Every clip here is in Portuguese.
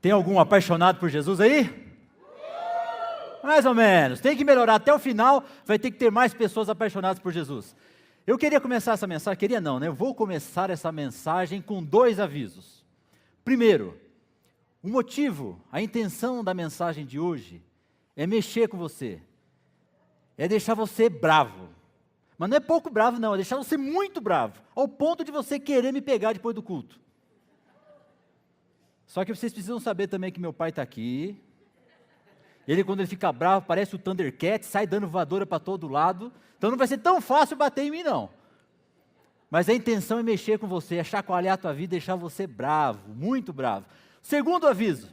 Tem algum apaixonado por Jesus aí? Mais ou menos. Tem que melhorar. Até o final vai ter que ter mais pessoas apaixonadas por Jesus. Eu queria começar essa mensagem, queria não, né? Eu vou começar essa mensagem com 2 avisos. Primeiro, o motivo, a intenção da mensagem de hoje é mexer com você. É deixar você bravo. Mas não é pouco bravo não, é deixar você muito bravo, ao ponto de você querer me pegar depois do culto. Só que vocês precisam saber também que meu pai está aqui. Quando ele fica bravo, parece o Thundercat, sai dando voadora para todo lado. Então não vai ser tão fácil bater em mim, não. Mas a intenção é mexer com você, é chacoalhar a tua vida, deixar você bravo, muito bravo. Segundo aviso,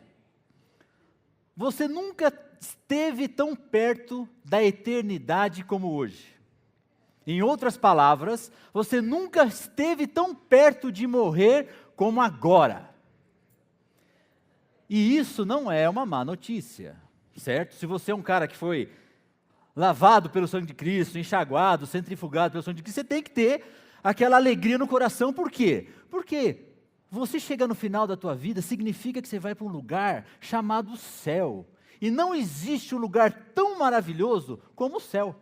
você nunca esteve tão perto da eternidade como hoje. Em outras palavras, você nunca esteve tão perto de morrer como agora. E isso não é uma má notícia, certo? Se você é um cara que foi lavado pelo sangue de Cristo, enxaguado, centrifugado pelo sangue de Cristo, você tem que ter aquela alegria no coração. Por quê? Porque você chega no final da tua vida, significa que você vai para um lugar chamado céu. E não existe um lugar tão maravilhoso como o céu.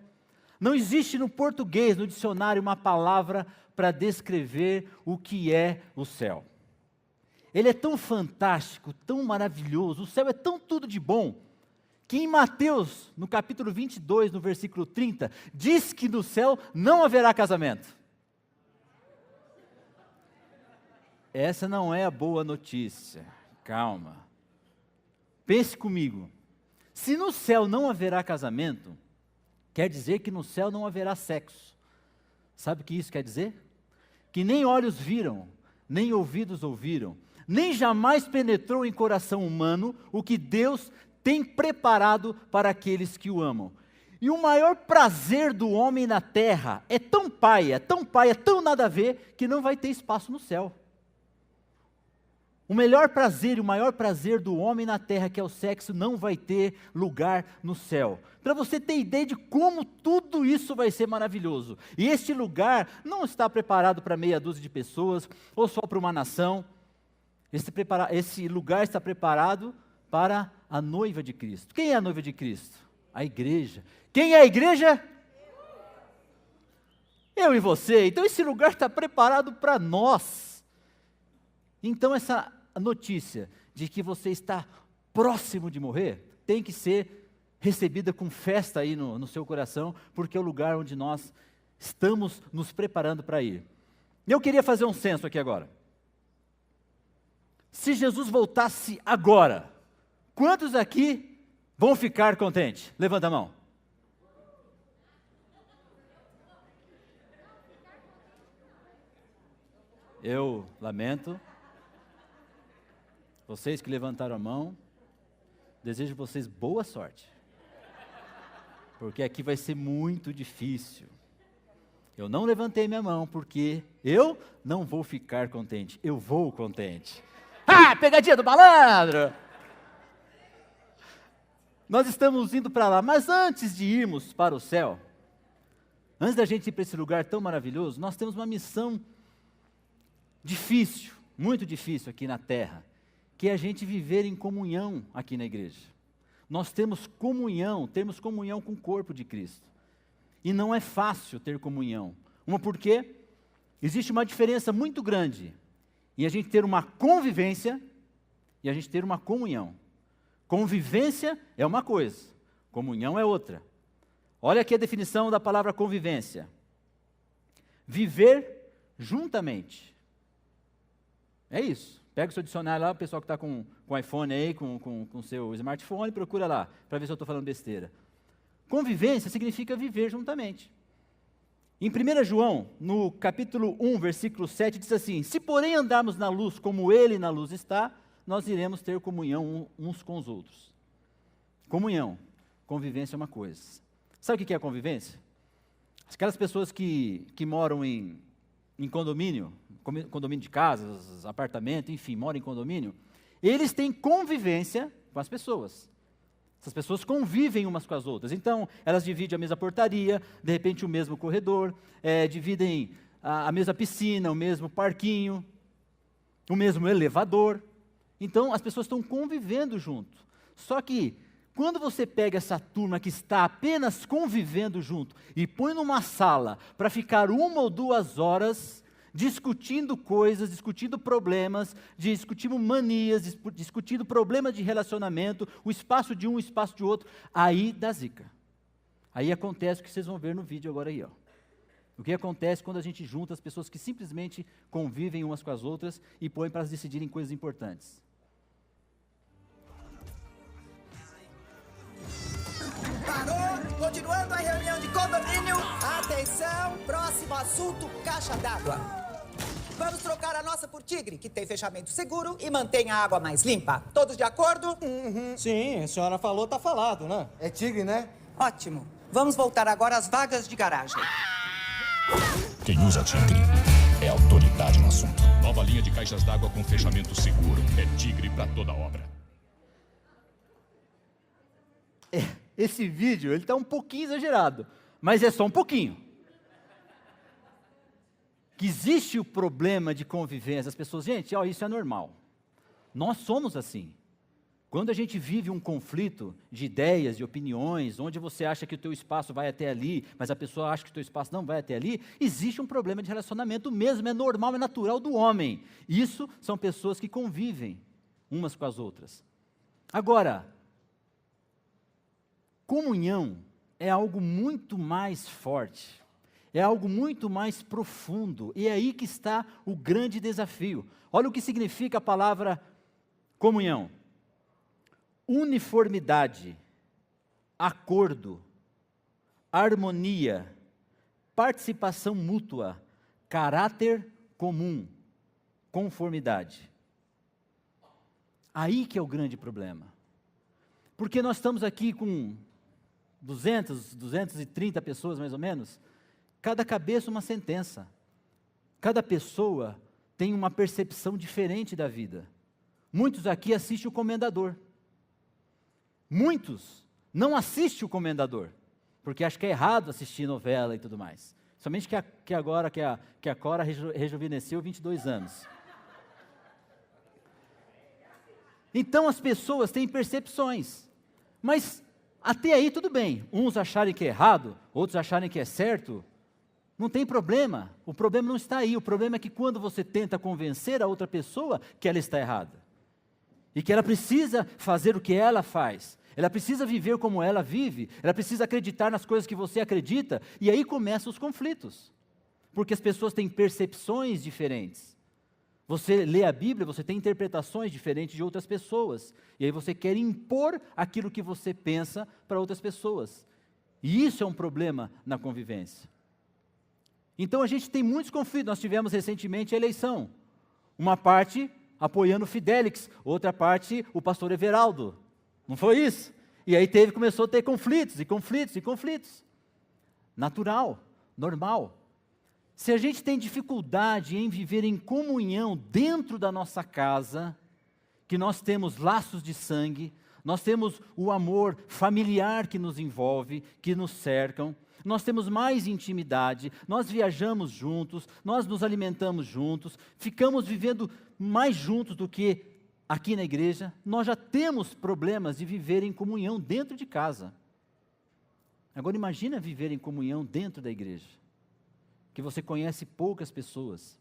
Não existe no português, no dicionário, uma palavra para descrever o que é o céu. Ele é tão fantástico, tão maravilhoso, o céu é tão tudo de bom, que em Mateus, no capítulo 22, no versículo 30, diz que no céu não haverá casamento. Essa não é a boa notícia, calma. Pense comigo, se no céu não haverá casamento, quer dizer que no céu não haverá sexo. Sabe o que isso quer dizer? Que nem olhos viram, nem ouvidos ouviram, nem jamais penetrou em coração humano o que Deus tem preparado para aqueles que o amam. E o maior prazer do homem na terra é tão paia, tão nada a ver, que não vai ter espaço no céu. O melhor prazer e o maior prazer do homem na terra, que é o sexo, não vai ter lugar no céu. Para você ter ideia de como tudo isso vai ser maravilhoso. E este lugar não está preparado para meia dúzia de pessoas, ou só para uma nação. Esse lugar está preparado para a noiva de Cristo. Quem é a noiva de Cristo? A igreja. Quem é a igreja? Eu e você. Então esse lugar está preparado para nós. Então essa notícia de que você está próximo de morrer tem que ser recebida com festa aí no seu coração, porque é o lugar onde nós estamos nos preparando para ir. Eu queria fazer um censo aqui agora. Se Jesus voltasse agora, quantos aqui vão ficar contentes? Levanta a mão. Eu lamento. Vocês que levantaram a mão, desejo vocês boa sorte. Porque aqui vai ser muito difícil. Eu não levantei minha mão porque eu não vou ficar contente. Eu vou contente. Ah, pegadinha do malandro! Nós estamos indo para lá, mas antes de irmos para o céu, antes da gente ir para esse lugar tão maravilhoso, nós temos uma missão difícil, muito difícil aqui na terra, que é a gente viver em comunhão aqui na igreja. Nós temos comunhão com o corpo de Cristo. E não é fácil ter comunhão. Porque existe uma diferença muito grande em a gente ter uma convivência e a gente ter uma comunhão. Convivência é uma coisa, comunhão é outra. Olha aqui a definição da palavra convivência. Viver juntamente. É isso. Pega o seu dicionário lá, o pessoal que está com iPhone aí, com o seu smartphone, procura lá, para ver se eu estou falando besteira. Convivência significa viver juntamente. Em 1 João, no capítulo 1, versículo 7, diz assim: se porém andarmos na luz como Ele na luz está, nós iremos ter comunhão uns com os outros. Comunhão, convivência é uma coisa. Sabe o que é a convivência? Aquelas pessoas que moram em condomínio de casas, apartamento, enfim, moram em condomínio, eles têm convivência com as pessoas. Essas pessoas convivem umas com as outras. Então, elas dividem a mesma portaria, de repente o mesmo corredor, dividem a mesma piscina, o mesmo parquinho, o mesmo elevador. Então, as pessoas estão convivendo junto. Só que, quando você pega essa turma que está apenas convivendo junto e põe numa sala para ficar 1 ou 2 horas discutindo coisas, discutindo problemas, discutindo manias, discutindo problemas de relacionamento, o espaço de um, o espaço de outro, aí dá zica. Aí acontece o que vocês vão ver no vídeo agora aí, ó. O que acontece quando a gente junta as pessoas que simplesmente convivem umas com as outras e põem para decidirem coisas importantes. Parou! Continuando a reunião de condomínio. Atenção, próximo assunto, caixa d'água. Vamos trocar a nossa por Tigre, que tem fechamento seguro e mantém a água mais limpa. Todos de acordo? Sim, a senhora falou, tá falado, né? É Tigre, né? Ótimo. Vamos voltar agora às vagas de garagem. Quem usa Tigre é autoridade no assunto. Nova linha de caixas d'água com fechamento seguro. É Tigre para toda obra. Esse vídeo, ele está um pouquinho exagerado, mas é só um pouquinho. Que existe o problema de convivência, as pessoas, gente, ó, isso é normal. Nós somos assim. Quando a gente vive um conflito de ideias, de opiniões, onde você acha que o teu espaço vai até ali, mas a pessoa acha que o teu espaço não vai até ali, existe um problema de relacionamento mesmo, é normal, é natural do homem. Isso são pessoas que convivem umas com as outras. Agora, comunhão é algo muito mais forte, é algo muito mais profundo, e é aí que está o grande desafio. Olha o que significa a palavra comunhão. Uniformidade, acordo, harmonia, participação mútua, caráter comum, conformidade. Aí que é o grande problema. Porque nós estamos aqui com 230 pessoas mais ou menos, cada cabeça uma sentença. Cada pessoa tem uma percepção diferente da vida. Muitos aqui assistem o Comendador. Muitos não assistem o Comendador, porque acham que é errado assistir novela e tudo mais. Somente que agora que a Cora rejuvenesceu 22 anos. Então as pessoas têm percepções, mas até aí tudo bem. Uns acharem que é errado, outros acharem que é certo, não tem problema. O problema não está aí, o problema é que quando você tenta convencer a outra pessoa que ela está errada, e que ela precisa fazer o que ela faz, ela precisa viver como ela vive, ela precisa acreditar nas coisas que você acredita, e aí começam os conflitos, porque as pessoas têm percepções diferentes. Você lê a Bíblia, você tem interpretações diferentes de outras pessoas, e aí você quer impor aquilo que você pensa para outras pessoas, e isso é um problema na convivência. Então a gente tem muitos conflitos. Nós tivemos recentemente a eleição, uma parte apoiando o Fidelix, outra parte o pastor Everaldo, não foi isso? E aí começou a ter conflitos, e conflitos, e conflitos. Natural, normal. Se a gente tem dificuldade em viver em comunhão dentro da nossa casa, que nós temos laços de sangue, nós temos o amor familiar que nos envolve, que nos cercam, nós temos mais intimidade, nós viajamos juntos, nós nos alimentamos juntos, ficamos vivendo mais juntos do que aqui na igreja, nós já temos problemas de viver em comunhão dentro de casa. Agora imagina viver em comunhão dentro da igreja, que você conhece poucas pessoas,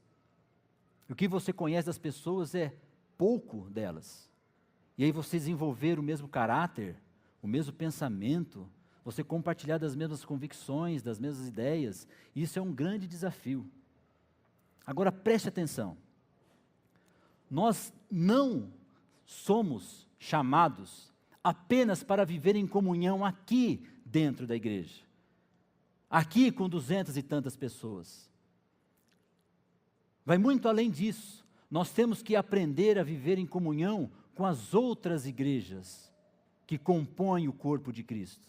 o que você conhece das pessoas é pouco delas, e aí você desenvolver o mesmo caráter, o mesmo pensamento, você compartilhar das mesmas convicções, das mesmas ideias, isso é um grande desafio. Agora preste atenção, nós não somos chamados apenas para viver em comunhão aqui dentro da igreja, aqui com 200 e tantas pessoas. Vai muito além disso, nós temos que aprender a viver em comunhão com as outras igrejas que compõem o corpo de Cristo.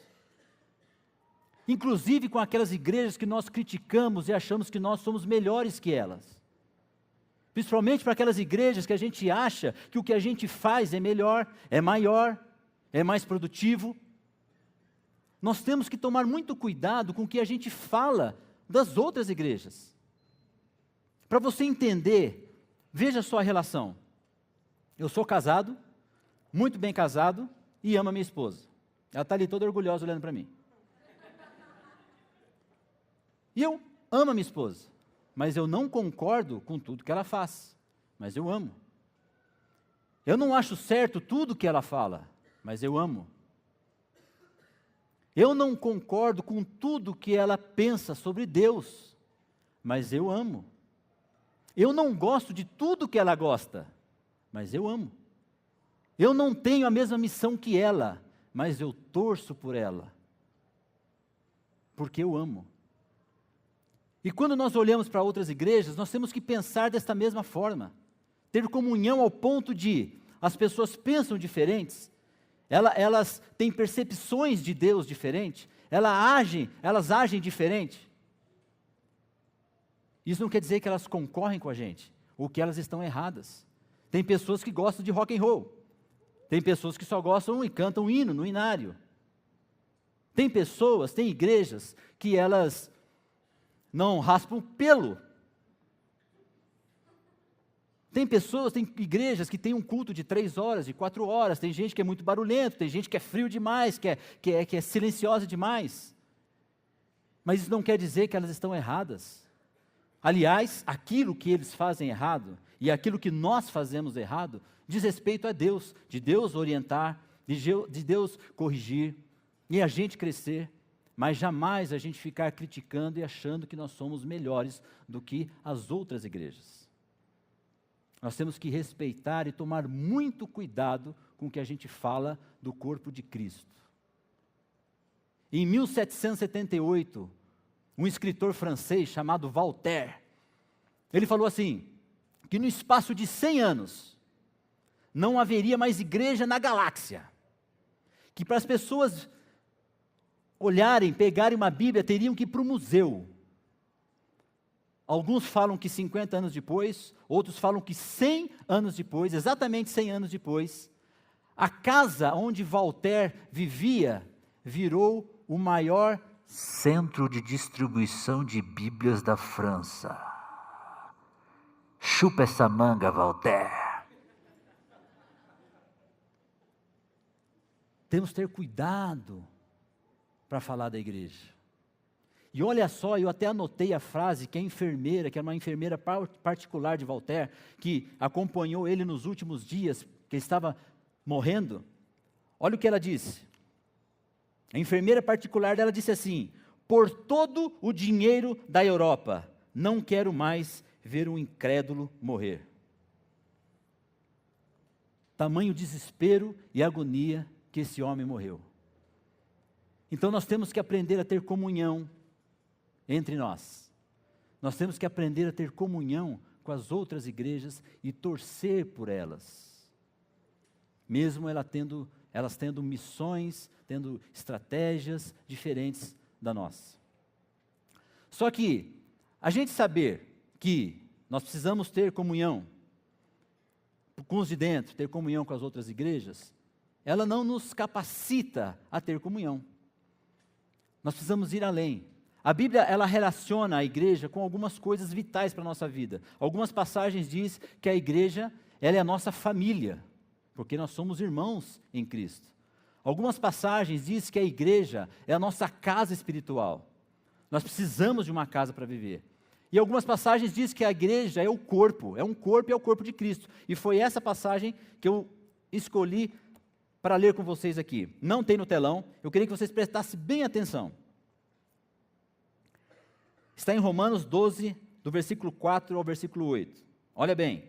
Inclusive com aquelas igrejas que nós criticamos e achamos que nós somos melhores que elas. Principalmente para aquelas igrejas que a gente acha que o que a gente faz é melhor, é maior, é mais produtivo. Nós temos que tomar muito cuidado com o que a gente fala das outras igrejas. Para você entender, veja só a relação. Eu sou casado, muito bem casado, e amo a minha esposa. Ela está ali toda orgulhosa olhando para mim. E eu amo a minha esposa, mas eu não concordo com tudo que ela faz, mas eu amo. Eu não acho certo tudo que ela fala, mas eu amo. Eu não concordo com tudo que ela pensa sobre Deus, mas eu amo. Eu não gosto de tudo que ela gosta, mas eu amo. Eu não tenho a mesma missão que ela, mas eu torço por ela, porque eu amo. E quando nós olhamos para outras igrejas, nós temos que pensar desta mesma forma, ter comunhão ao ponto de as pessoas pensam diferentes, elas têm percepções de Deus diferentes, elas agem diferente. Isso não quer dizer que elas concorrem com a gente, ou que elas estão erradas. Tem pessoas que gostam de rock and roll, tem pessoas que só gostam e cantam hino no inário. Tem igrejas que elas não raspam pelo. Tem igrejas que têm um culto de 3 horas, de 4 horas, tem gente que é muito barulhento, tem gente que é frio demais, que é silenciosa demais. Mas isso não quer dizer que elas estão erradas. Aliás, aquilo que eles fazem errado, e aquilo que nós fazemos errado, diz respeito a Deus, de Deus orientar, de Deus corrigir, e a gente crescer, mas jamais a gente ficar criticando e achando que nós somos melhores do que as outras igrejas. Nós temos que respeitar e tomar muito cuidado com o que a gente fala do corpo de Cristo. Em 1778, um escritor francês chamado Voltaire, ele falou assim, que no espaço de 100 anos, não haveria mais igreja na galáxia, que para as pessoas olharem, pegarem uma Bíblia, teriam que ir para o museu. Alguns falam que 50 anos depois, outros falam que 100 anos depois, exatamente 100 anos depois, a casa onde Voltaire vivia virou o maior centro de distribuição de Bíblias da França. Chupa essa manga, Voltaire. Temos que ter cuidado para falar da igreja. E olha só, eu até anotei a frase que a enfermeira, que era uma enfermeira particular de Voltaire, que acompanhou ele nos últimos dias, que ele estava morrendo. Olha o que ela disse. A enfermeira particular dela disse assim: por todo o dinheiro da Europa, não quero mais ver um incrédulo morrer. Tamanho desespero e agonia que esse homem morreu. Então nós temos que aprender a ter comunhão entre nós. Nós temos que aprender a ter comunhão com as outras igrejas e torcer por elas. Mesmo elas tendo missões, tendo estratégias diferentes da nossa. Só que a gente saber que nós precisamos ter comunhão com os de dentro, ter comunhão com as outras igrejas, ela não nos capacita a ter comunhão. Nós precisamos ir além. A Bíblia, ela relaciona a igreja com algumas coisas vitais para a nossa vida. Algumas passagens diz que a igreja, ela é a nossa família, porque nós somos irmãos em Cristo. Algumas passagens diz que a igreja é a nossa casa espiritual. Nós precisamos de uma casa para viver. E algumas passagens diz que a igreja é o corpo, é um corpo e é o corpo de Cristo. E foi essa passagem que eu escolhi para ler com vocês aqui. Não tem no telão, eu queria que vocês prestassem bem atenção. Está em Romanos 12, do versículo 4 ao versículo 8. Olha bem.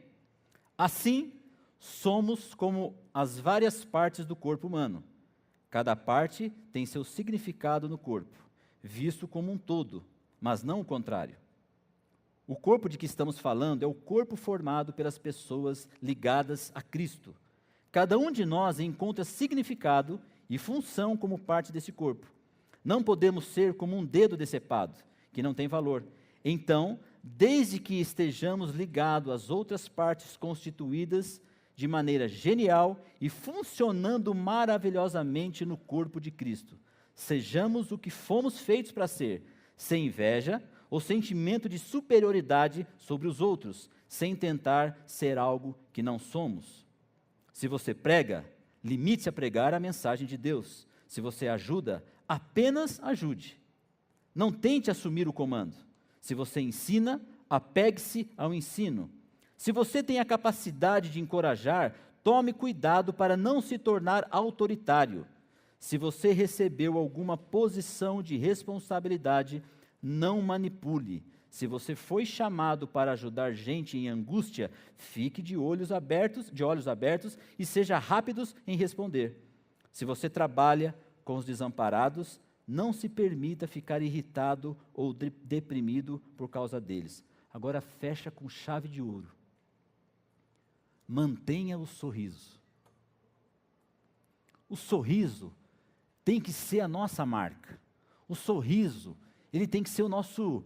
Assim, somos como as várias partes do corpo humano. Cada parte tem seu significado no corpo, visto como um todo, mas não o contrário. O corpo de que estamos falando é o corpo formado pelas pessoas ligadas a Cristo. Cada um de nós encontra significado e função como parte desse corpo. Não podemos ser como um dedo decepado, que não tem valor. Então, desde que estejamos ligados às outras partes constituídas de maneira genial e funcionando maravilhosamente no corpo de Cristo, sejamos o que fomos feitos para ser, sem inveja ou sentimento de superioridade sobre os outros, sem tentar ser algo que não somos. Se você prega, limite-se a pregar a mensagem de Deus. Se você ajuda, apenas ajude. Não tente assumir o comando. Se você ensina, apegue-se ao ensino. Se você tem a capacidade de encorajar, tome cuidado para não se tornar autoritário. Se você recebeu alguma posição de responsabilidade, não manipule. Se você foi chamado para ajudar gente em angústia, fique de olhos abertos e seja rápidos em responder. Se você trabalha com os desamparados, não se permita ficar irritado ou deprimido por causa deles. Agora fecha com chave de ouro. Mantenha o sorriso. O sorriso tem que ser a nossa marca. O sorriso, ele tem que ser o nosso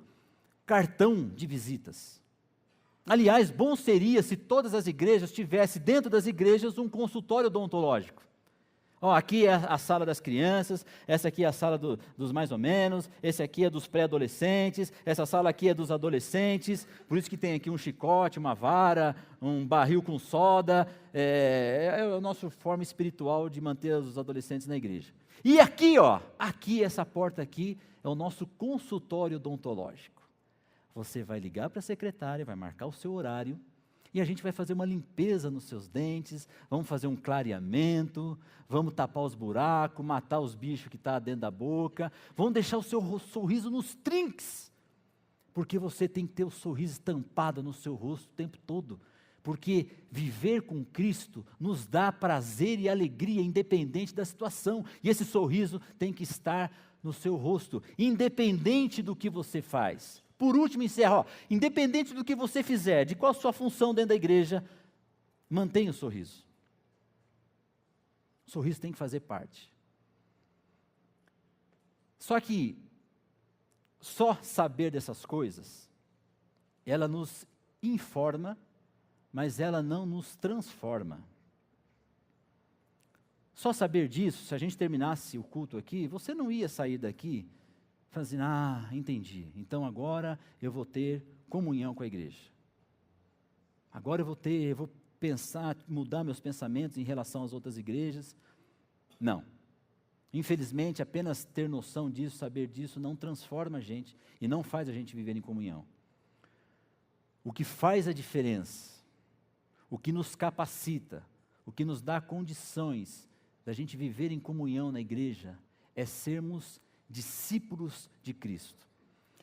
cartão de visitas. Aliás, bom seria se todas as igrejas tivessem dentro das igrejas um consultório odontológico. Aqui é a sala das crianças, essa aqui é a sala dos mais ou menos, esse aqui é dos pré-adolescentes, essa sala aqui é dos adolescentes, por isso que tem aqui um chicote, uma vara, um barril com soda, é a nossa forma espiritual de manter os adolescentes na igreja. E aqui, essa porta aqui, é o nosso consultório odontológico. Você vai ligar para a secretária, vai marcar o seu horário, e a gente vai fazer uma limpeza nos seus dentes, vamos fazer um clareamento, vamos tapar os buracos, matar os bichos que estão dentro da boca, vamos deixar o seu sorriso nos trinques, porque você tem que ter o sorriso estampado no seu rosto o tempo todo, porque viver com Cristo nos dá prazer e alegria, independente da situação, e esse sorriso tem que estar no seu rosto, independente do que você faz. Por último, encerro, independente do que você fizer, de qual a sua função dentro da igreja, mantenha o sorriso. O sorriso tem que fazer parte. Só que, só saber dessas coisas, ela nos informa, mas ela não nos transforma. Só saber disso, se a gente terminasse o culto aqui, você não ia sair daqui falando assim, entendi, então agora eu vou ter comunhão com a igreja. Agora eu vou pensar, mudar meus pensamentos em relação às outras igrejas. Não. Infelizmente, apenas ter noção disso, saber disso, não transforma a gente e não faz a gente viver em comunhão. O que faz a diferença, o que nos capacita, o que nos dá condições da gente viver em comunhão na igreja, é sermos discípulos de Cristo.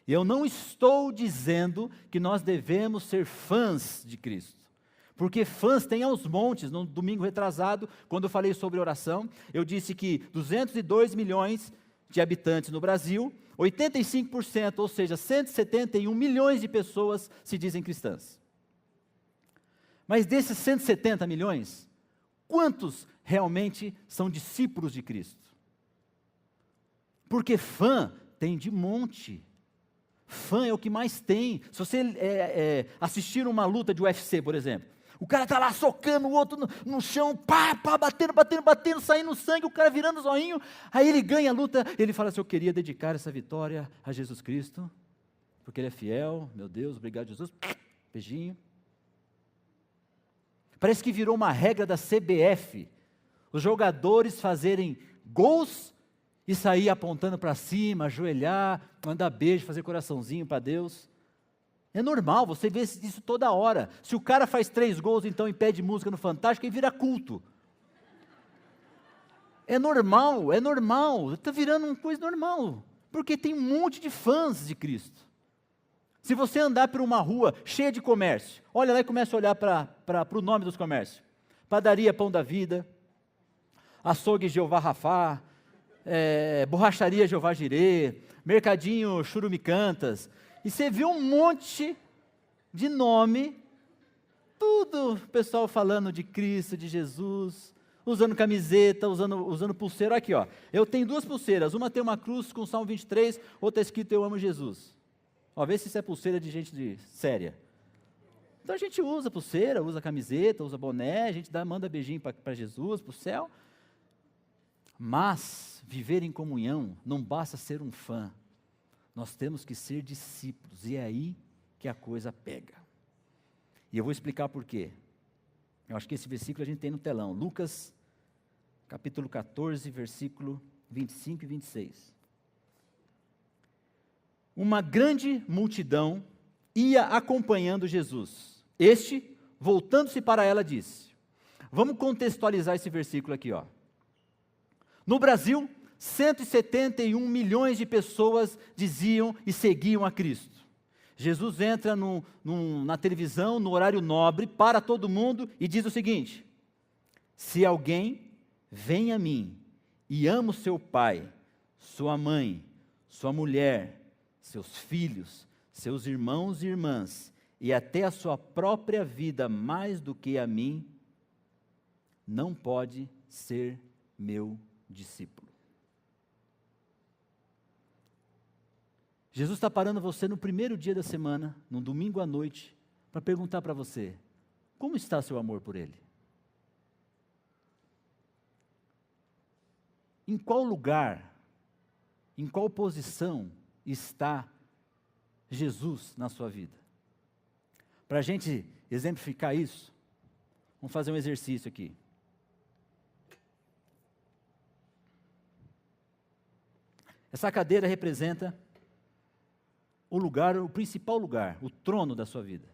Eu não estou dizendo que nós devemos ser fãs de Cristo, porque fãs tem aos montes. No domingo retrasado, quando eu falei sobre oração, eu disse que 202 milhões de habitantes no Brasil, 85%, ou seja, 171 milhões de pessoas se dizem cristãs. Mas desses 170 milhões, quantos realmente são discípulos de Cristo? Porque fã tem de monte. Fã é o que mais tem. Se você assistir uma luta de UFC, por exemplo, o cara está lá socando o outro no chão, batendo, saindo sangue, o cara virando o zoinho, aí ele ganha a luta, ele fala assim, eu queria dedicar essa vitória a Jesus Cristo, porque Ele é fiel, meu Deus, obrigado Jesus, beijinho. Parece que virou uma regra da CBF, os jogadores fazerem gols e sair apontando para cima, ajoelhar, mandar beijo, fazer coraçãozinho para Deus. É normal, você vê isso toda hora. Se o cara faz 3 gols, então, e pede música no Fantástico, ele vira culto. É normal, está virando uma coisa normal, porque tem um monte de fãs de Cristo. Se você andar por uma rua cheia de comércio, olha lá e começa a olhar para o nome dos comércios. Padaria Pão da Vida, Açougue Jeová Rafá, Borracharia Jeová Jirê, Mercadinho Churumicantas, e você vê um monte de nome, tudo o pessoal falando de Cristo, de Jesus, usando camiseta, usando pulseira. Aqui, eu tenho 2 pulseiras, uma tem uma cruz com Salmo 23, outra escrito Eu Amo Jesus. Vê se isso é pulseira de gente séria. Então a gente usa pulseira, usa camiseta, usa boné, a gente manda beijinho para Jesus, para o céu. Mas viver em comunhão não basta ser um fã, nós temos que ser discípulos, e é aí que a coisa pega. E eu vou explicar por quê. Eu acho que esse versículo a gente tem no telão. Lucas, capítulo 14, versículo 25 e 26. Uma grande multidão ia acompanhando Jesus. Este, voltando-se para ela, disse: vamos contextualizar esse versículo aqui, ó. No Brasil, 171 milhões de pessoas diziam e seguiam a Cristo. Jesus entra na televisão, no horário nobre, para todo mundo e diz o seguinte: se alguém vem a mim e ama o seu pai, sua mãe, sua mulher, seus filhos, seus irmãos e irmãs, e até a sua própria vida mais do que a mim, não pode ser meu discípulo. Jesus está parando você no primeiro dia da semana, num domingo à noite, para perguntar para você: como está seu amor por Ele? Em qual lugar, em qual posição está Jesus na sua vida? Para a gente exemplificar isso, vamos fazer um exercício aqui. Essa cadeira representa o lugar, o principal lugar, o trono da sua vida.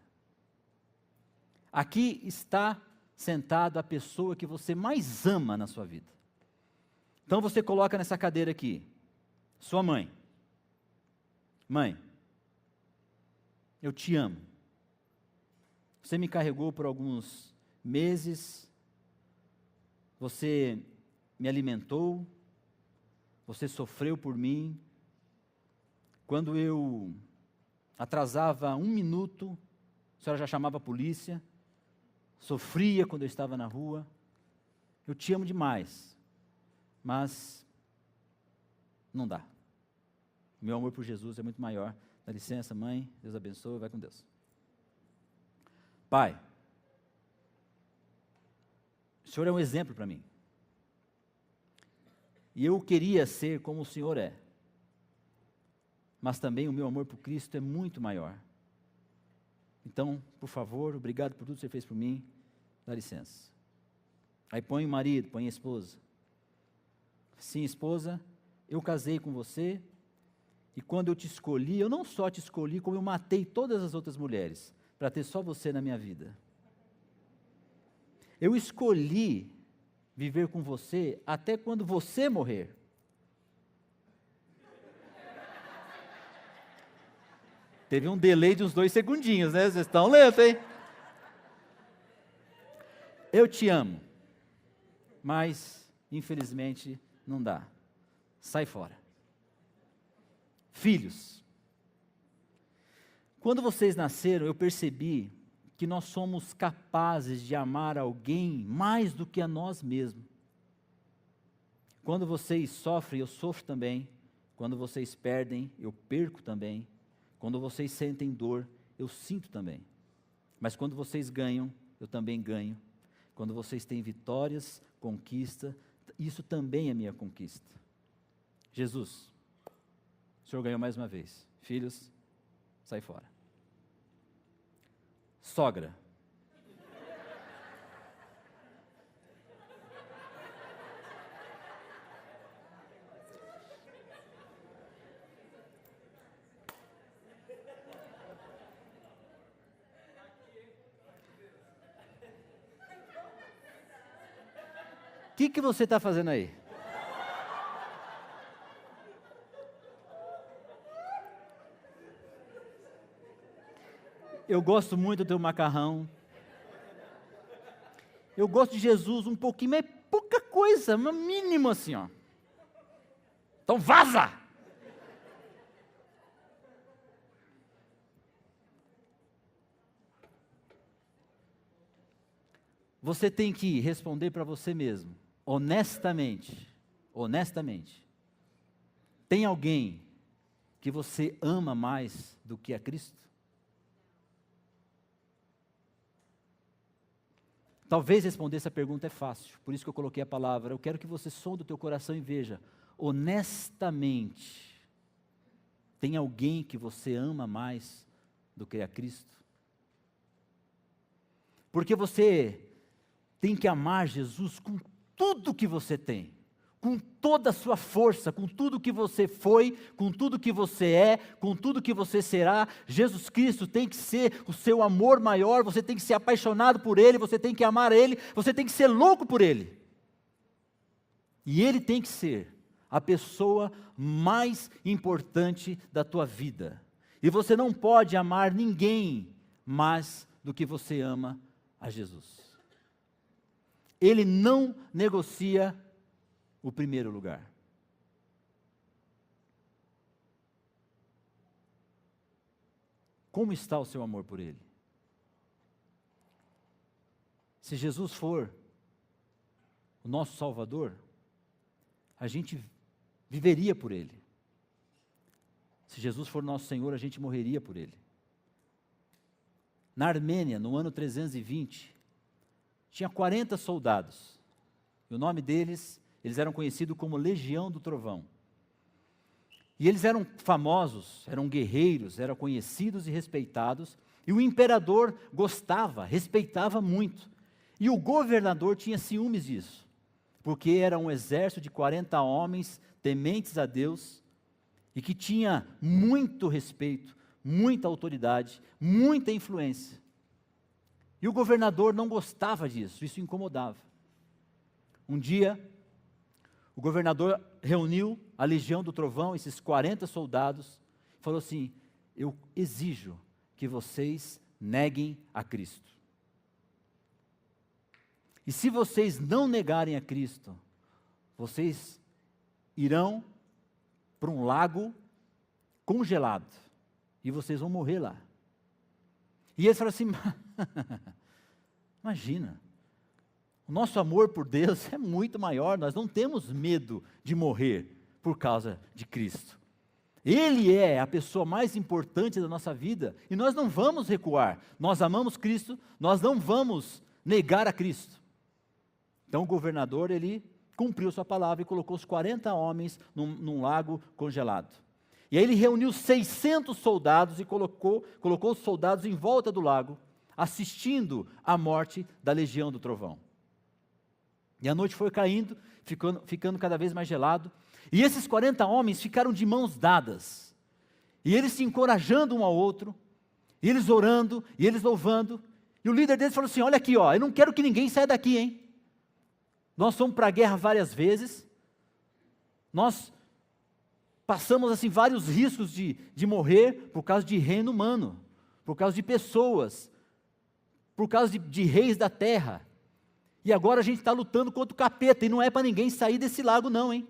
Aqui está sentado a pessoa que você mais ama na sua vida. Então você coloca nessa cadeira aqui, sua mãe. Mãe, eu te amo. Você me carregou por alguns meses, você me alimentou, você sofreu por mim. Quando eu atrasava 1 minuto, a senhora já chamava a polícia, sofria quando eu estava na rua. Eu te amo demais, mas não dá. Meu amor por Jesus é muito maior. Dá licença, mãe, Deus abençoe, vai com Deus. Pai, o Senhor é um exemplo para mim. E eu queria ser como o Senhor é. Mas também o meu amor por Cristo é muito maior. Então, por favor, obrigado por tudo que você fez por mim, dá licença. Aí põe o marido, põe a esposa. Sim, esposa, eu casei com você, e quando eu te escolhi, eu não só te escolhi, como eu matei todas as outras mulheres, para ter só você na minha vida. Eu escolhi viver com você até quando você morrer. Teve um delay de uns 2 segundinhos, né? Vocês estão lentos, hein? Eu te amo, mas, infelizmente, não dá. Sai fora. Filhos, quando vocês nasceram, eu percebi que nós somos capazes de amar alguém mais do que a nós mesmos. Quando vocês sofrem, eu sofro também. Quando vocês perdem, eu perco também. Quando vocês sentem dor, eu sinto também. Mas quando vocês ganham, eu também ganho. Quando vocês têm vitórias, conquista, isso também é minha conquista. Jesus, o Senhor ganhou mais uma vez. Filhos, sai fora. Sogra. O que você está fazendo aí? Eu gosto muito do teu macarrão. Eu gosto de Jesus um pouquinho, mas é pouca coisa, mas mínimo assim, ó. Então vaza! Você tem que responder para você mesmo, honestamente. Tem alguém que você ama mais do que a Cristo? Talvez responder essa pergunta é fácil, por isso que eu coloquei a palavra. Eu quero que você sonde o teu coração e veja, honestamente, tem alguém que você ama mais do que a Cristo? Porque você tem que amar Jesus com tudo que você tem, com toda a sua força, com tudo que você foi, com tudo que você é, com tudo que você será. Jesus Cristo tem que ser o seu amor maior, você tem que ser apaixonado por Ele, você tem que amar Ele, você tem que ser louco por Ele. E Ele tem que ser a pessoa mais importante da tua vida. E você não pode amar ninguém mais do que você ama a Jesus. Ele não negocia o primeiro lugar. Como está o seu amor por Ele? Se Jesus for o nosso Salvador, a gente viveria por Ele. Se Jesus for nosso Senhor, a gente morreria por Ele. Na Armênia, no ano 320, tinha 40 soldados. E o nome deles, eles eram conhecidos como Legião do Trovão. E eles eram famosos, eram guerreiros, eram conhecidos e respeitados. E o imperador gostava, respeitava muito. E o governador tinha ciúmes disso, porque era um exército de 40 homens tementes a Deus e que tinha muito respeito, muita autoridade, muita influência. E o governador não gostava disso, isso incomodava. Um dia, o governador reuniu a Legião do Trovão, esses 40 soldados, e falou assim: eu exijo que vocês neguem a Cristo. E se vocês não negarem a Cristo, vocês irão para um lago congelado, e vocês vão morrer lá. E eles falaram assim: imagina, o nosso amor por Deus é muito maior, nós não temos medo de morrer por causa de Cristo. Ele é a pessoa mais importante da nossa vida, e nós não vamos recuar. Nós amamos Cristo, nós não vamos negar a Cristo. Então o governador, ele cumpriu sua palavra e colocou os 40 homens num lago congelado. E aí ele reuniu 600 soldados e colocou os soldados em volta do lago, assistindo à morte da Legião do Trovão. E a noite foi caindo, ficando cada vez mais gelado, e esses 40 homens ficaram de mãos dadas, e eles se encorajando um ao outro, e eles orando, e eles louvando, e o líder deles falou assim: olha aqui, ó, eu não quero que ninguém saia daqui, hein? Nós fomos para a guerra várias vezes, nós passamos assim vários riscos de morrer por causa de reino humano, por causa de pessoas, por causa de reis da terra, e agora a gente está lutando contra o capeta, e não é para ninguém sair desse lago não, hein?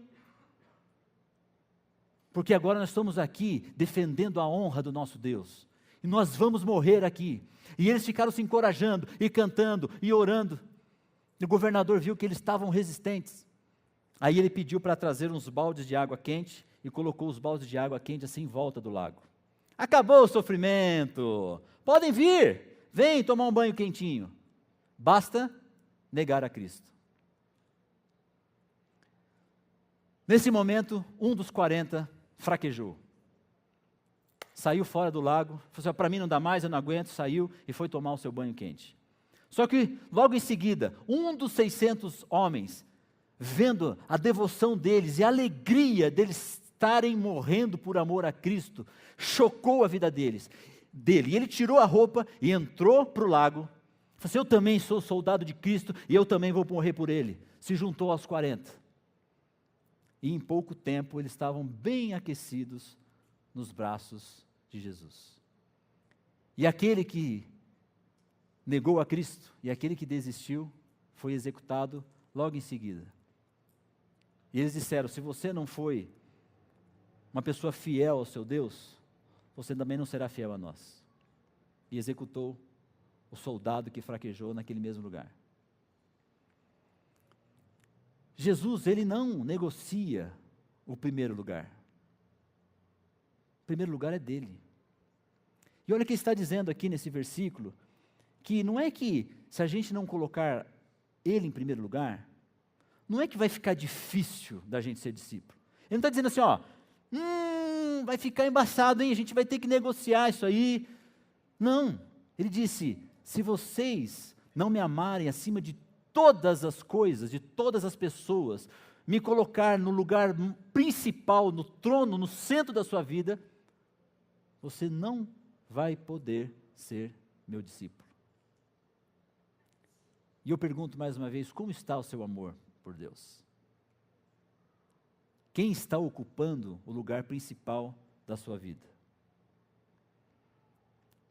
Porque agora nós estamos aqui defendendo a honra do nosso Deus, e nós vamos morrer aqui. E eles ficaram se encorajando, e cantando, e orando. E o governador viu que eles estavam resistentes. Aí ele pediu para trazer uns baldes de água quente, e colocou os baldes de água quente assim em volta do lago. Acabou o sofrimento, podem vir, vem tomar um banho quentinho. Basta negar a Cristo. Nesse momento, um dos 40 fraquejou. Saiu fora do lago, falou assim: para mim não dá mais, eu não aguento, saiu e foi tomar o seu banho quente. Só que logo em seguida, um dos 600 homens, vendo a devoção deles e a alegria deles estarem morrendo por amor a Cristo, chocou a vida dele. E ele tirou a roupa e entrou para o lago. Falou assim: eu também sou soldado de Cristo e eu também vou morrer por Ele. Se juntou aos 40. E em pouco tempo eles estavam bem aquecidos nos braços de Jesus. E aquele que negou a Cristo e aquele que desistiu foi executado logo em seguida. E eles disseram: se você não foi uma pessoa fiel ao seu Deus, você também não será fiel a nós. E executou o soldado que fraquejou naquele mesmo lugar. Jesus, ele não negocia o primeiro lugar. O primeiro lugar é dele. E olha o que ele está dizendo aqui nesse versículo, que não é que se a gente não colocar ele em primeiro lugar, não é que vai ficar difícil da gente ser discípulo. Ele não está dizendo assim, ó, vai ficar embaçado, hein? A gente vai ter que negociar isso aí. Não, ele disse: se vocês não me amarem acima de todas as coisas, de todas as pessoas, me colocar no lugar principal, no trono, no centro da sua vida, você não vai poder ser meu discípulo. E eu pergunto mais uma vez, como está o seu amor por Deus? Quem está ocupando o lugar principal da sua vida?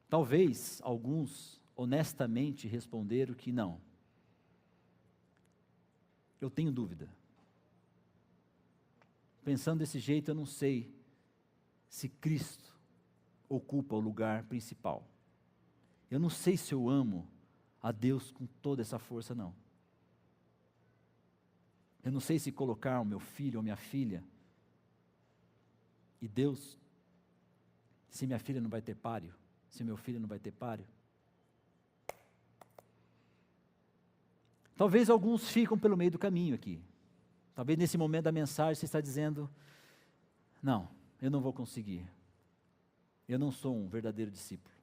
Talvez alguns honestamente responderam que não. Eu tenho dúvida. Pensando desse jeito, eu não sei se Cristo ocupa o lugar principal. Eu não sei se eu amo a Deus com toda essa força, não. Eu não sei se colocar o meu filho ou minha filha, e Deus, se minha filha não vai ter páreo, se meu filho não vai ter páreo. Talvez alguns ficam pelo meio do caminho aqui. Talvez nesse momento da mensagem você está dizendo, não, eu não vou conseguir. Eu não sou um verdadeiro discípulo.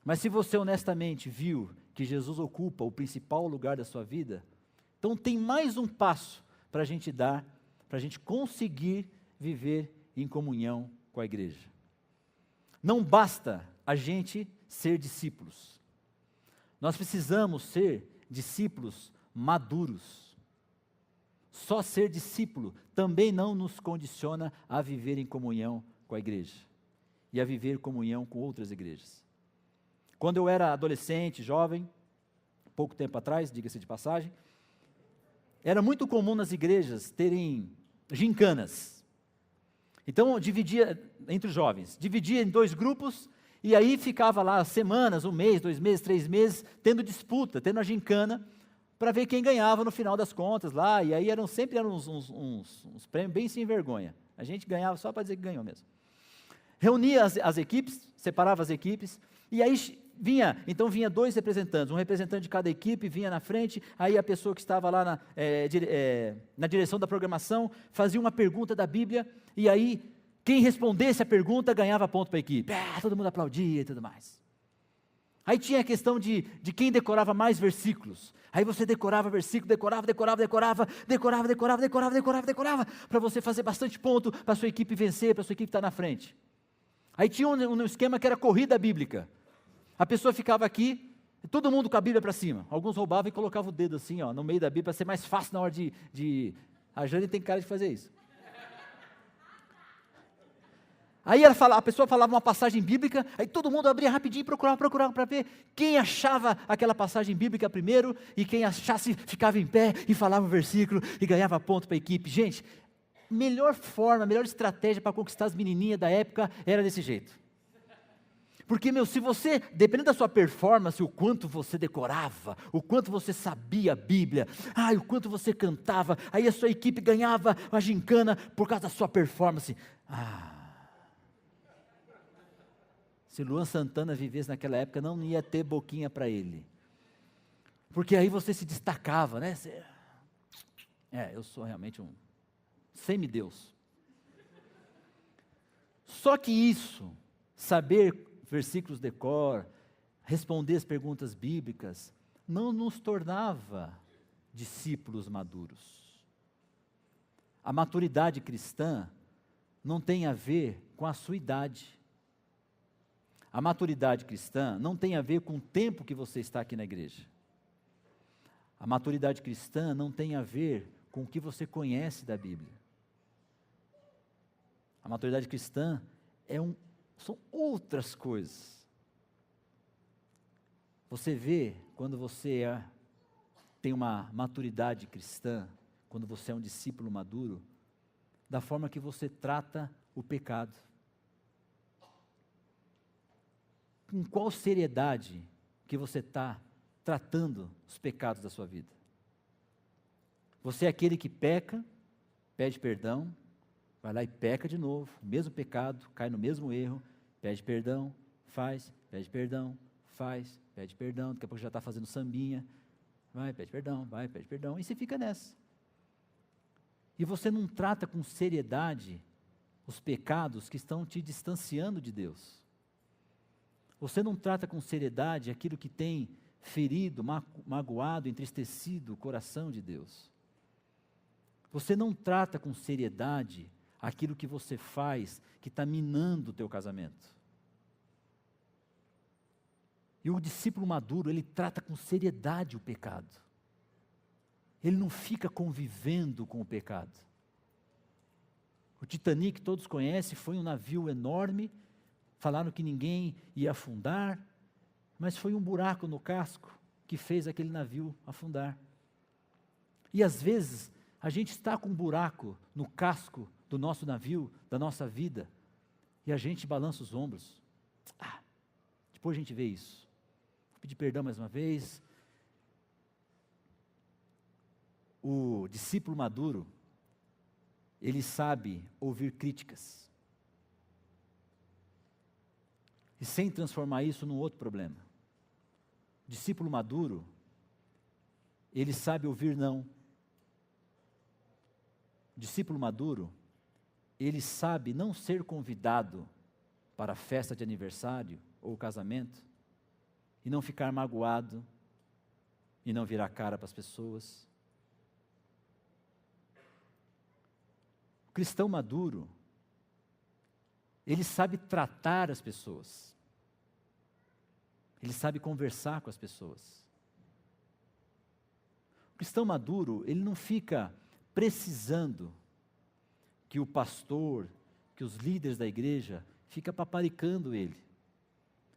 Mas se você honestamente viu que Jesus ocupa o principal lugar da sua vida, então tem mais um passo para a gente dar, para a gente conseguir viver em comunhão com a igreja. Não basta a gente ser discípulos. Nós precisamos ser discípulos maduros. Só ser discípulo também não nos condiciona a viver em comunhão com a igreja e a viver em comunhão com outras igrejas. Quando eu era adolescente, jovem, pouco tempo atrás, diga-se de passagem, era muito comum nas igrejas terem gincanas. Então, dividia entre os jovens, dividia em 2 grupos, e aí ficava lá semanas, 1 mês, 2 meses, 3 meses, tendo disputa, tendo a gincana, para ver quem ganhava no final das contas lá, e aí sempre eram uns prêmios bem sem vergonha. A gente ganhava só para dizer que ganhou mesmo. Reunia as equipes, separava as equipes, e aí vinha 2 representantes, um representante de cada equipe vinha na frente, aí a pessoa que estava lá na direção da programação fazia uma pergunta da Bíblia, e aí quem respondesse a pergunta ganhava ponto para a equipe. Todo mundo aplaudia e tudo mais. Aí tinha a questão de quem decorava mais versículos. Aí você decorava versículo, decorava, para você fazer bastante ponto, para a sua equipe vencer, para a sua equipe estar na frente. Aí tinha um esquema que era corrida bíblica. A pessoa ficava aqui, todo mundo com a Bíblia para cima. Alguns roubavam e colocavam o dedo assim, no meio da Bíblia, para ser mais fácil na hora de... A Jane tem cara de fazer isso. Aí a pessoa falava uma passagem bíblica, aí todo mundo abria rapidinho e procurava para ver quem achava aquela passagem bíblica primeiro, e quem achasse ficava em pé e falava o versículo e ganhava ponto para a equipe. Gente, melhor forma, melhor estratégia para conquistar as menininhas da época era desse jeito. Porque, se você, dependendo da sua performance, o quanto você decorava, o quanto você sabia a Bíblia, o quanto você cantava, aí a sua equipe ganhava a gincana por causa da sua performance. Se Luan Santana vivesse naquela época, não ia ter boquinha para ele. Porque aí você se destacava, né? Eu sou realmente um semideus. Só que isso, saber versículos de cor, responder as perguntas bíblicas, não nos tornava discípulos maduros. A maturidade cristã não tem a ver com a sua idade. A maturidade cristã não tem a ver com o tempo que você está aqui na igreja. A maturidade cristã não tem a ver com o que você conhece da Bíblia. A maturidade cristã são outras coisas. Você vê, quando você tem uma maturidade cristã, quando você é um discípulo maduro, da forma que você trata o pecado. Com qual seriedade que você está tratando os pecados da sua vida? Você é aquele que peca, pede perdão, vai lá e peca de novo, o mesmo pecado, cai no mesmo erro, pede perdão, faz, pede perdão, faz, pede perdão, daqui a pouco já está fazendo sambinha, pede perdão, e você fica nessa. E você não trata com seriedade os pecados que estão te distanciando de Deus. Você não trata com seriedade aquilo que tem ferido, magoado, entristecido o coração de Deus. Você não trata com seriedade aquilo que você faz, que está minando o teu casamento. E o discípulo maduro, ele trata com seriedade o pecado. Ele não fica convivendo com o pecado. O Titanic, todos conhecem, foi um navio enorme, falaram que ninguém ia afundar, mas foi um buraco no casco que fez aquele navio afundar. E às vezes, a gente está com um buraco no casco do nosso navio, da nossa vida, e a gente balança os ombros. Depois a gente vê isso. Vou pedir perdão mais uma vez. O discípulo maduro, ele sabe ouvir críticas. E sem transformar isso num outro problema. O discípulo maduro, ele sabe ouvir não. O discípulo maduro, ele sabe não ser convidado para a festa de aniversário ou casamento e não ficar magoado e não virar cara para as pessoas. O cristão maduro, ele sabe tratar as pessoas. Ele sabe conversar com as pessoas. O cristão maduro, ele não fica precisando que o pastor, que os líderes da igreja, fica paparicando ele,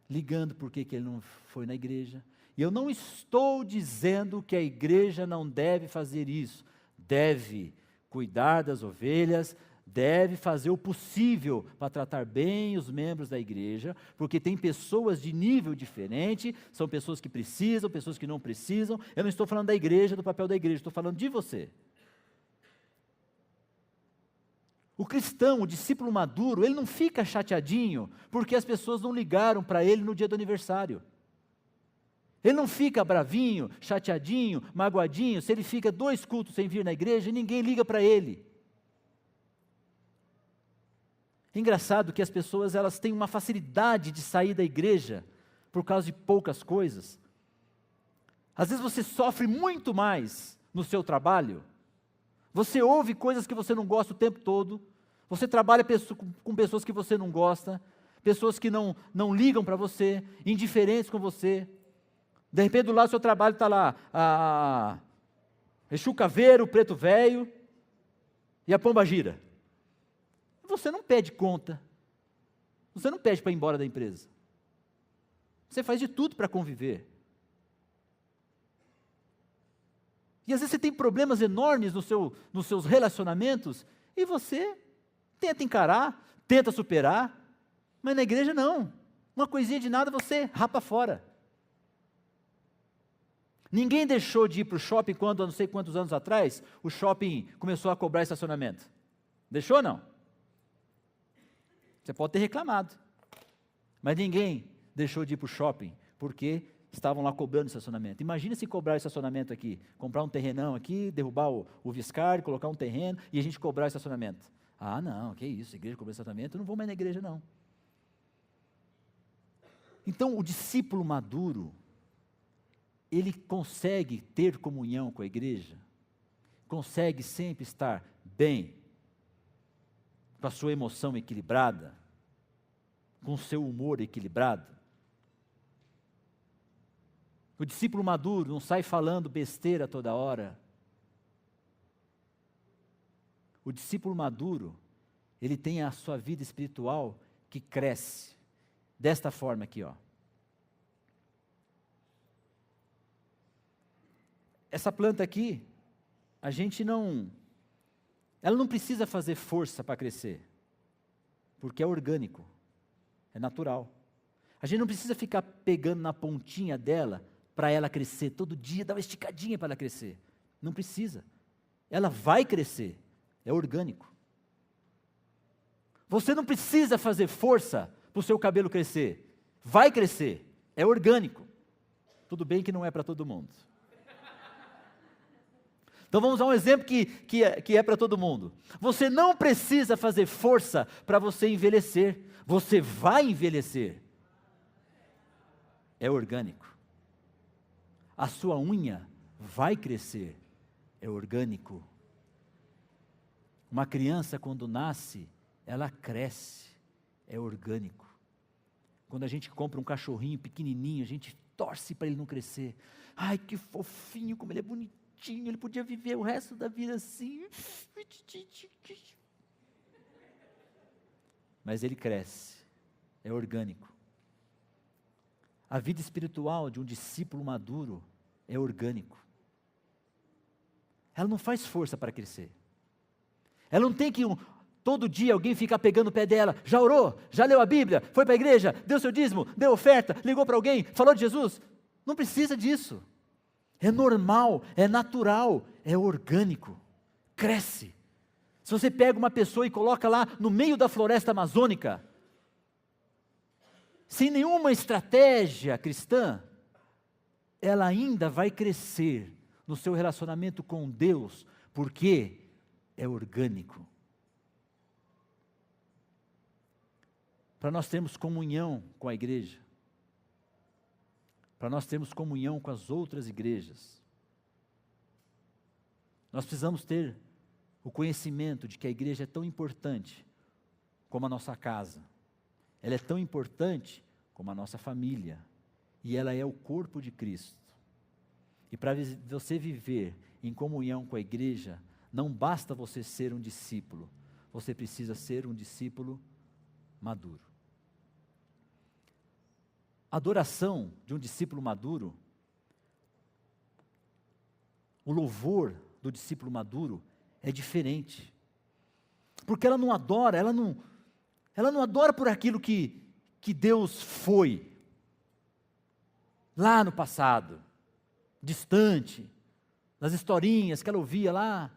ligando por que ele não foi na igreja. E eu não estou dizendo que a igreja não deve fazer isso. Deve cuidar das ovelhas, deve fazer o possível para tratar bem os membros da igreja, porque tem pessoas de nível diferente, são pessoas que precisam, pessoas que não precisam. Eu não estou falando da igreja, do papel da igreja, estou falando de você. O cristão, o discípulo maduro, ele não fica chateadinho porque as pessoas não ligaram para ele no dia do aniversário. Ele não fica bravinho, chateadinho, magoadinho, se ele fica 2 cultos sem vir na igreja e ninguém liga para ele. É engraçado que as pessoas, elas têm uma facilidade de sair da igreja por causa de poucas coisas. Às vezes você sofre muito mais no seu trabalho. Você ouve coisas que você não gosta o tempo todo. Você trabalha com pessoas que você não gosta. Pessoas que não ligam para você, indiferentes com você. De repente, do lado do seu trabalho está lá Exu Caveiro, o Preto Velho e a Pomba Gira. Você não pede conta. Você não pede para ir embora da empresa. Você faz de tudo para conviver. E às vezes você tem problemas enormes nos seus relacionamentos e você tenta encarar, tenta superar, mas na igreja não. Uma coisinha de nada você rapa fora. Ninguém deixou de ir para o shopping quando, há não sei quantos anos atrás, o shopping começou a cobrar estacionamento. Deixou ou não? Você pode ter reclamado. Mas ninguém deixou de ir para o shopping, porque estavam lá cobrando estacionamento. Imagina se cobrar estacionamento aqui, comprar um terrenão aqui, derrubar o Viscardi, colocar um terreno e a gente cobrar estacionamento. Ah, não, que isso, a igreja cobrar estacionamento, eu não vou mais na igreja não. Então, o discípulo maduro, ele consegue ter comunhão com a igreja, consegue sempre estar bem, com a sua emoção equilibrada, com o seu humor equilibrado. O discípulo maduro não sai falando besteira toda hora. O discípulo maduro, ele tem a sua vida espiritual que cresce, desta forma aqui, ó. Essa planta aqui, ela não precisa fazer força para crescer, porque é orgânico, é natural. A gente não precisa ficar pegando na pontinha dela para ela crescer, todo dia dar uma esticadinha para ela crescer. Não precisa. Ela vai crescer, é orgânico. Você não precisa fazer força para o seu cabelo crescer, vai crescer, é orgânico. Tudo bem que não é para todo mundo. Então vamos usar um exemplo que é para todo mundo. Você não precisa fazer força para você envelhecer. Você vai envelhecer. É orgânico. a sua unha vai crescer, é orgânico. Uma criança, quando nasce, ela cresce, é orgânico. Quando a gente compra um cachorrinho pequenininho, a gente torce para ele não crescer. Ai, que fofinho, como ele é bonitinho, ele podia viver o resto da vida assim. Mas ele cresce, é orgânico. A vida espiritual de um discípulo maduro é orgânico. Ela não faz força para crescer. Ela não tem que todo dia alguém ficar pegando o pé dela. Já orou? Já leu a Bíblia? Foi para a igreja? Deu seu dízimo? Deu oferta? Ligou para alguém? Falou de Jesus? Não precisa disso. É normal, é natural, é orgânico. Cresce. Se você pega uma pessoa e coloca lá no meio da floresta amazônica, sem nenhuma estratégia cristã, ela ainda vai crescer no seu relacionamento com Deus, porque é orgânico. Para nós termos comunhão com a igreja, para nós termos comunhão com as outras igrejas, nós precisamos ter o conhecimento de que a igreja é tão importante como a nossa casa. Ela é tão importante como a nossa família. E ela é o corpo de Cristo. E para você viver em comunhão com a igreja, não basta você ser um discípulo. Você precisa ser um discípulo maduro. A adoração de um discípulo maduro, o louvor do discípulo maduro é diferente. Porque ela não adora, ela não adora por aquilo que Deus foi, lá no passado, distante, nas historinhas que ela ouvia lá.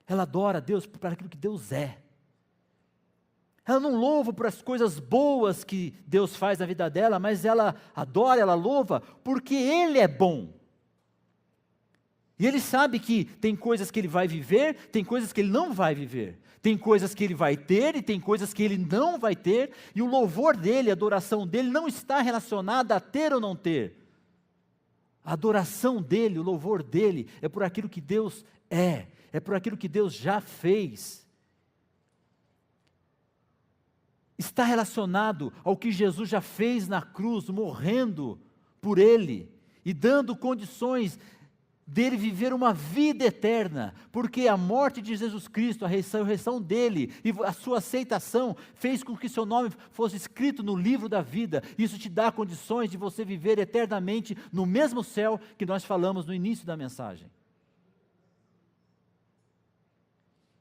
Ela adora a Deus por aquilo que Deus é. Ela não louva por as coisas boas que Deus faz na vida dela, mas ela adora, ela louva porque Ele é bom. E Ele sabe que tem coisas que Ele vai viver, tem coisas que Ele não vai viver. Tem coisas que Ele vai ter e tem coisas que Ele não vai ter. E o louvor dEle, a adoração dEle não está relacionada a ter ou não ter. A adoração dEle, o louvor dEle é por aquilo que Deus é por aquilo que Deus já fez. Está relacionado ao que Jesus já fez na cruz, morrendo por Ele e dando condições dele viver uma vida eterna, porque a morte de Jesus Cristo, a ressurreição dele e a sua aceitação fez com que seu nome fosse escrito no livro da vida. Isso te dá condições de você viver eternamente no mesmo céu que nós falamos no início da mensagem.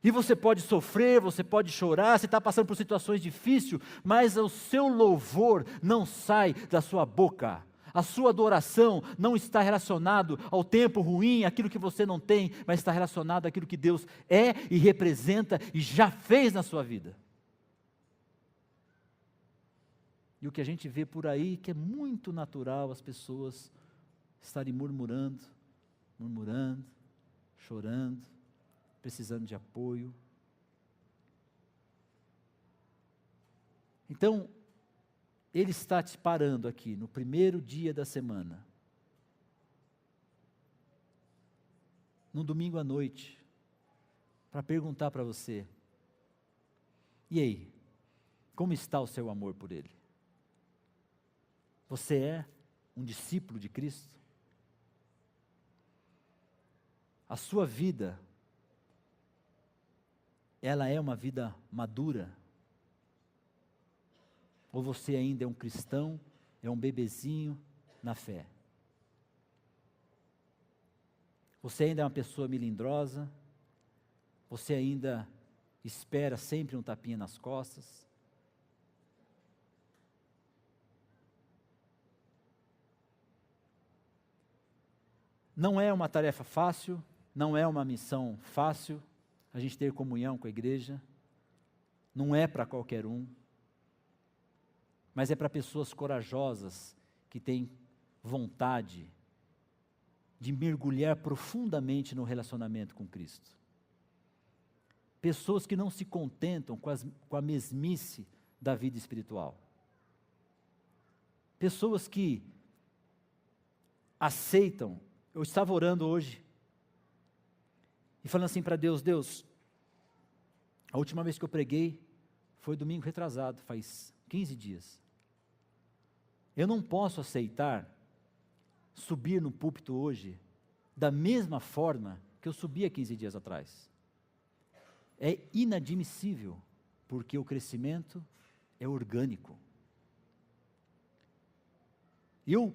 E você pode sofrer, você pode chorar, você está passando por situações difíceis, mas o seu louvor não sai da sua boca. A sua adoração não está relacionado ao tempo ruim, aquilo que você não tem, mas está relacionado àquilo que Deus é e representa e já fez na sua vida. E o que a gente vê por aí, que é muito natural, as pessoas estarem murmurando, chorando, precisando de apoio. Então, Ele está te parando aqui no primeiro dia da semana, no domingo à noite, para perguntar para você: e aí, como está o seu amor por Ele? Você é um discípulo de Cristo? A sua vida, ela é uma vida madura? Ou você ainda é um cristão, é um bebezinho na fé? Você ainda é uma pessoa melindrosa? Você ainda espera sempre um tapinha nas costas? Não é uma tarefa fácil, não é uma missão fácil, a gente ter comunhão com a igreja, não é para qualquer um, mas é para pessoas corajosas, que têm vontade de mergulhar profundamente no relacionamento com Cristo. Pessoas que não se contentam com a mesmice da vida espiritual. Pessoas que aceitam. Eu estava orando hoje e falando assim para Deus: Deus, a última vez que eu preguei foi domingo retrasado, faz 15 dias. Eu não posso aceitar subir no púlpito hoje da mesma forma que eu subi há 15 dias atrás. É inadmissível, porque o crescimento é orgânico. Eu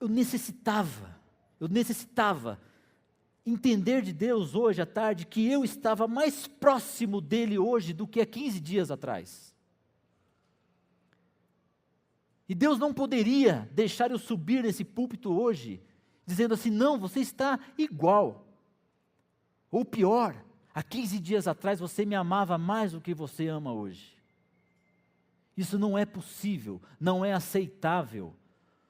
necessitava entender de Deus hoje à tarde que eu estava mais próximo dele hoje do que há 15 dias atrás. E Deus não poderia deixar eu subir nesse púlpito hoje, dizendo assim: não, você está igual. Ou pior, há 15 dias atrás você me amava mais do que você ama hoje. Isso não é possível, não é aceitável.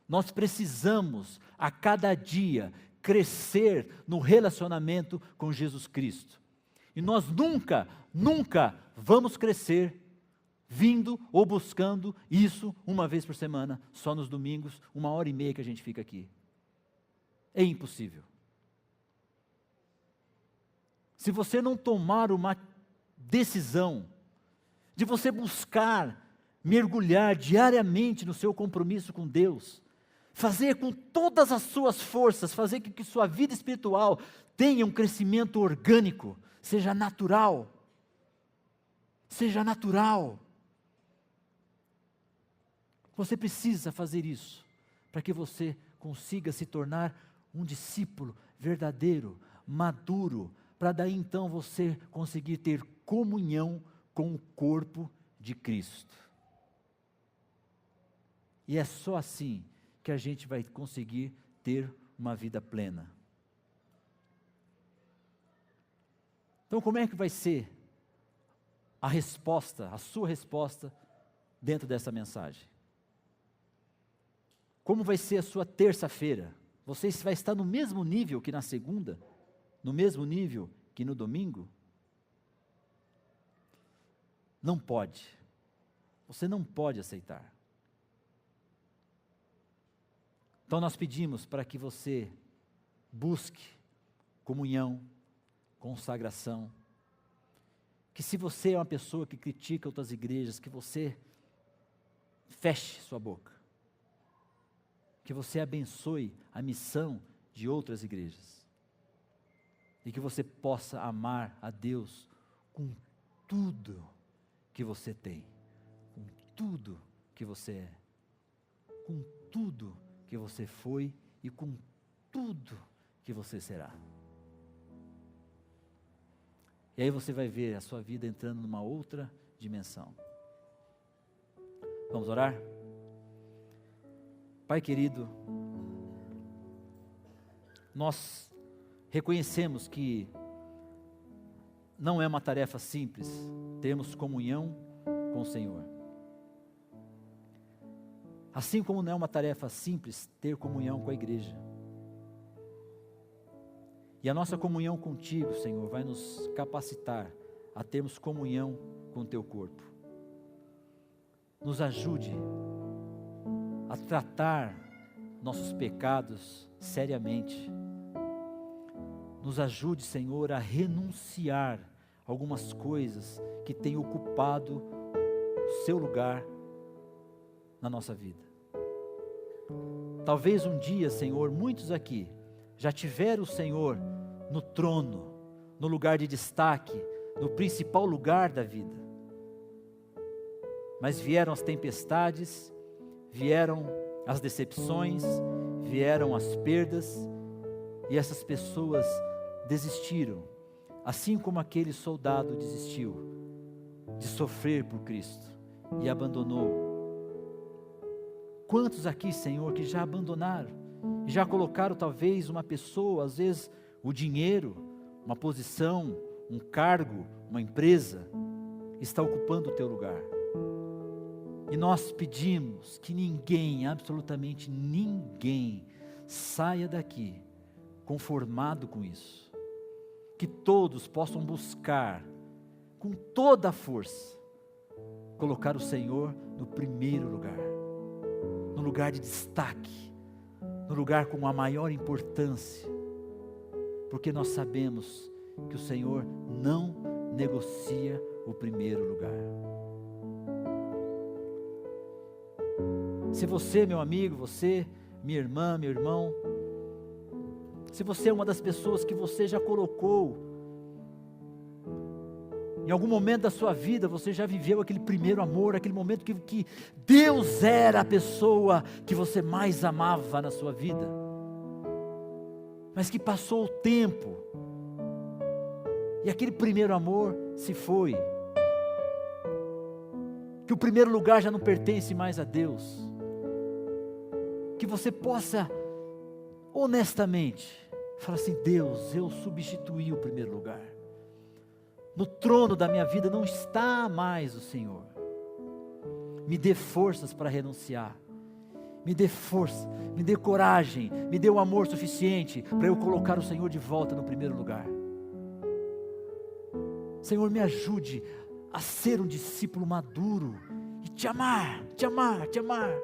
Nós precisamos, a cada dia, crescer no relacionamento com Jesus Cristo. E nós nunca vamos crescer vindo ou buscando isso uma vez por semana, só nos domingos, 1h30 que a gente fica aqui. É impossível. Se você não tomar uma decisão de você buscar mergulhar diariamente no seu compromisso com Deus, fazer com todas as suas forças, fazer com que sua vida espiritual tenha um crescimento orgânico, seja natural. Seja natural. Você precisa fazer isso, para que você consiga se tornar um discípulo verdadeiro, maduro, para daí então você conseguir ter comunhão com o corpo de Cristo. E é só assim que a gente vai conseguir ter uma vida plena. Então, como é que vai ser a resposta, a sua resposta, dentro dessa mensagem? Como vai ser a sua terça-feira? Você vai estar no mesmo nível que na segunda? No mesmo nível que no domingo? Não pode. Você não pode aceitar. Então nós pedimos para que você busque comunhão, consagração. Que se você é uma pessoa que critica outras igrejas, que você feche sua boca. Que você abençoe a missão de outras igrejas. E que você possa amar a Deus com tudo que você tem, com tudo que você é, com tudo que você foi e com tudo que você será. E aí você vai ver a sua vida entrando numa outra dimensão. Vamos orar? Pai querido, nós reconhecemos que não é uma tarefa simples termos comunhão com o Senhor. Assim como não é uma tarefa simples ter comunhão com a igreja. E a nossa comunhão contigo, Senhor, vai nos capacitar a termos comunhão com o teu corpo. Nos ajude a tratar nossos pecados seriamente. Nos ajude, Senhor, a renunciar algumas coisas que têm ocupado o seu lugar na nossa vida. Talvez um dia, Senhor, muitos aqui já tiveram o Senhor no trono, no lugar de destaque, no principal lugar da vida. Mas vieram as tempestades, vieram as decepções, vieram as perdas, e essas pessoas desistiram, assim como aquele soldado desistiu de sofrer por Cristo e abandonou. Quantos aqui, Senhor, que já abandonaram, e já colocaram talvez uma pessoa, às vezes o dinheiro, uma posição, um cargo, uma empresa, está ocupando o teu lugar. E nós pedimos que ninguém, absolutamente ninguém, saia daqui conformado com isso. Que todos possam buscar, com toda a força, colocar o Senhor no primeiro lugar, no lugar de destaque, no lugar com a maior importância, porque nós sabemos que o Senhor não negocia o primeiro lugar. Se você, meu amigo, você, minha irmã, meu irmão, se você é uma das pessoas que você já colocou, em algum momento da sua vida, você já viveu aquele primeiro amor, aquele momento que Deus era a pessoa que você mais amava na sua vida, mas que passou o tempo, e aquele primeiro amor se foi, que o primeiro lugar já não pertence mais a Deus, que você possa, honestamente, falar assim: Deus, eu substituí o primeiro lugar, no trono da minha vida não está mais o Senhor, me dê forças para renunciar, me dê força, me dê coragem, me dê o amor suficiente para eu colocar o Senhor de volta no primeiro lugar. Senhor, me ajude a ser um discípulo maduro e te amar, te amar, te amar,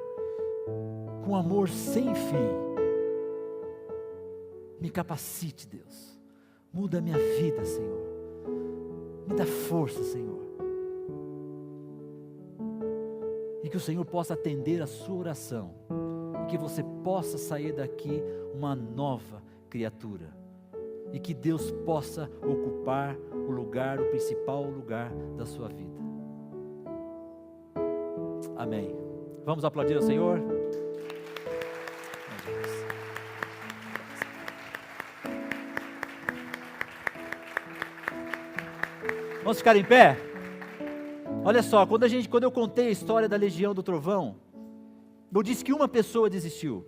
com amor sem fim. Me capacite, Deus, muda a minha vida, Senhor, me dá força, Senhor, e que o Senhor possa atender a sua oração, e que você possa sair daqui uma nova criatura, e que Deus possa ocupar o lugar, o principal lugar da sua vida. Amém. Vamos aplaudir ao Senhor? Vamos ficar em pé? Olha só, quando eu contei a história da Legião do Trovão, eu disse que uma pessoa desistiu,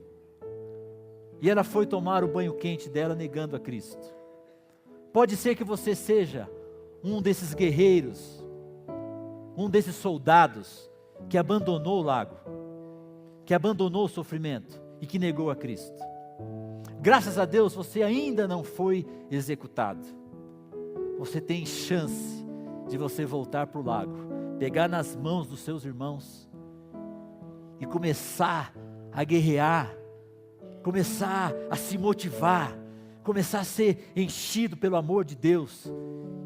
e ela foi tomar o banho quente dela negando a Cristo. Pode ser que você seja um desses guerreiros, um desses soldados que abandonou o lago, que abandonou o sofrimento e que negou a Cristo. Graças a Deus você ainda não foi executado. Você tem chance de você voltar para o lago, pegar nas mãos dos seus irmãos e começar a guerrear, começar a se motivar, começar a ser enchido pelo amor de Deus,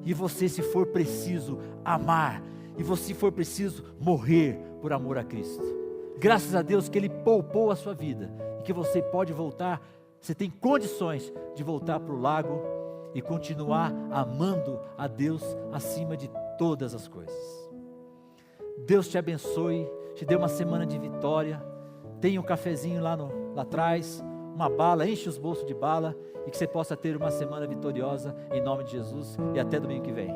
e você, se for preciso, amar, e você, se for preciso, morrer por amor a Cristo. Graças a Deus que Ele poupou a sua vida, e que você pode voltar, você tem condições de voltar para o lago e continuar amando a Deus acima de todas as coisas. Deus te abençoe, te dê uma semana de vitória. Tem um cafezinho lá atrás, uma bala, enche os bolsos de bala, e que você possa ter uma semana vitoriosa em nome de Jesus, e até domingo que vem.